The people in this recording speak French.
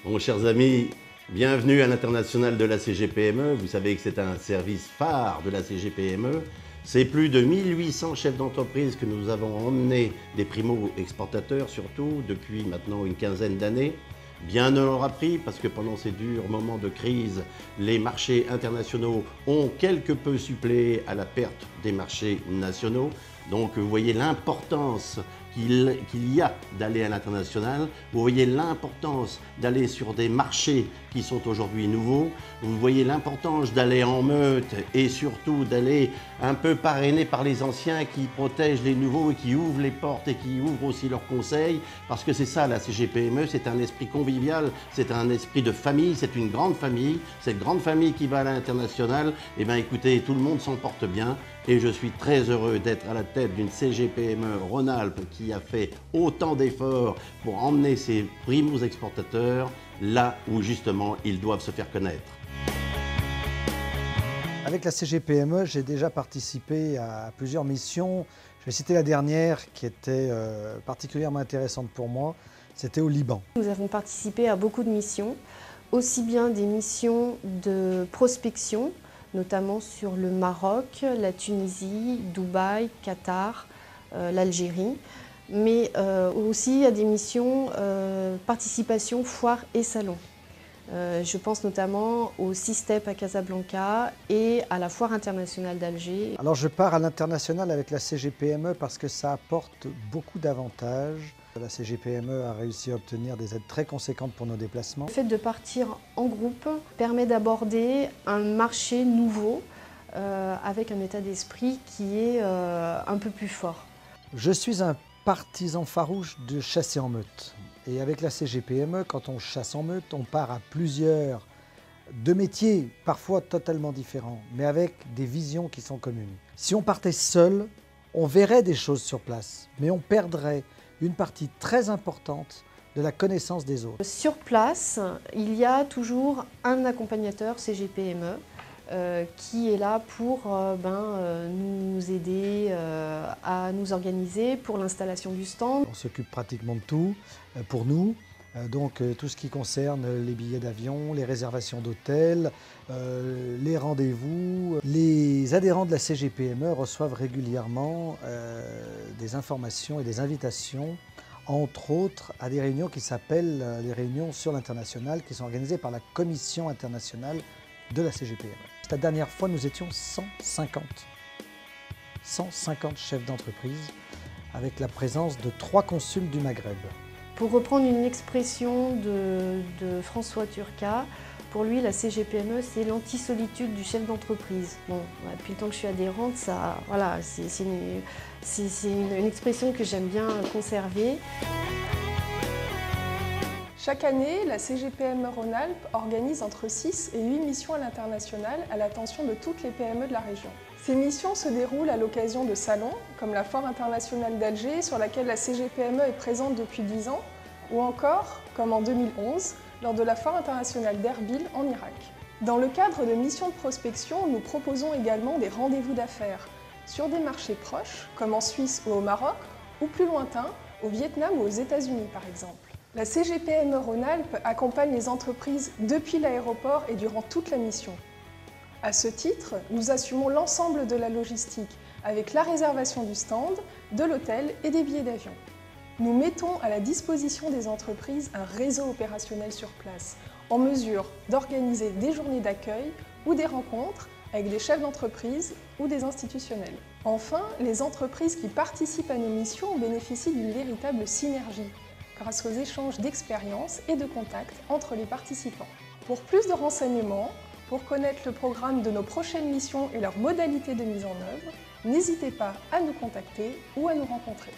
Bon, chers amis, bienvenue à l'international de la CGPME. Vous savez que c'est un service phare de la CGPME. C'est plus de 1800 chefs d'entreprise que nous avons emmenés, des primo-exportateurs surtout, depuis maintenant une quinzaine d'années. Bien ne leur a pris, parce que pendant ces durs moments de crise, les marchés internationaux ont quelque peu suppléé à la perte des marchés nationaux. Donc vous voyez l'importance qu'il y a d'aller à l'international, vous voyez l'importance d'aller sur des marchés qui sont aujourd'hui nouveaux, vous voyez l'importance d'aller en meute et surtout d'aller un peu parrainé par les anciens qui protègent les nouveaux et qui ouvrent les portes et qui ouvrent aussi leurs conseils, parce que c'est ça la CGPME, c'est un esprit convivial, c'est un esprit de famille, c'est une grande famille, cette grande famille qui va à l'international, et bien écoutez, tout le monde s'en porte bien et je suis très heureux d'être à la tête d'une CGPME Rhône-Alpes qui a fait autant d'efforts pour emmener ses primo-exportateurs là où justement ils doivent se faire connaître. Avec la CGPME, j'ai déjà participé à plusieurs missions. Je vais citer la dernière qui était particulièrement intéressante pour moi, c'était au Liban. Nous avons participé à beaucoup de missions, aussi bien des missions de prospection, notamment sur le Maroc, la Tunisie, Dubaï, Qatar, l'Algérie, mais aussi à des missions participation foire et salon. Je pense notamment au CISTEP à Casablanca et à la Foire internationale d'Alger. Alors je pars à l'international avec la CGPME parce que ça apporte beaucoup d'avantages. La CGPME a réussi à obtenir des aides très conséquentes pour nos déplacements. Le fait de partir en groupe permet d'aborder un marché nouveau avec un état d'esprit qui est un peu plus fort. Je suis un partisan farouche de chasser en meute. Et avec la CGPME, quand on chasse en meute, on part à plusieurs de métiers parfois totalement différents, mais avec des visions qui sont communes. Si on partait seul, on verrait des choses sur place, mais on perdrait une partie très importante de la connaissance des autres. Sur place, il y a toujours un accompagnateur CGPME qui est là pour nous aider à nous organiser pour l'installation du stand. On s'occupe pratiquement de tout pour nous, donc tout ce qui concerne les billets d'avion, les réservations d'hôtels, les rendez-vous. Les adhérents de la CGPME reçoivent régulièrement des informations et des invitations, entre autres à des réunions qui s'appellent les réunions sur l'international, qui sont organisées par la Commission internationale de la CGPME. La dernière fois, nous étions 150 chefs d'entreprise avec la présence de 3 consuls du Maghreb. Pour reprendre une expression de François Turcat, pour lui, la CGPME, c'est l'anti-solitude du chef d'entreprise. Bon, depuis le temps que je suis adhérente, voilà, c'est une expression que j'aime bien conserver. Chaque année, la CGPME Rhône-Alpes organise entre 6 et 8 missions à l'international à l'attention de toutes les PME de la région. Ces missions se déroulent à l'occasion de salons, comme la Foire internationale d'Alger, sur laquelle la CGPME est présente depuis 10 ans, ou encore, comme en 2011, lors de la Foire internationale d'Erbil en Irak. Dans le cadre de missions de prospection, nous proposons également des rendez-vous d'affaires sur des marchés proches, comme en Suisse ou au Maroc, ou plus lointains, au Vietnam ou aux États-Unis par exemple. La CGPME Rhône-Alpes accompagne les entreprises depuis l'aéroport et durant toute la mission. À ce titre, nous assumons l'ensemble de la logistique avec la réservation du stand, de l'hôtel et des billets d'avion. Nous mettons à la disposition des entreprises un réseau opérationnel sur place, en mesure d'organiser des journées d'accueil ou des rencontres avec des chefs d'entreprise ou des institutionnels. Enfin, les entreprises qui participent à nos missions bénéficient d'une véritable synergie, grâce aux échanges d'expériences et de contacts entre les participants. Pour plus de renseignements, pour connaître le programme de nos prochaines missions et leurs modalités de mise en œuvre, n'hésitez pas à nous contacter ou à nous rencontrer.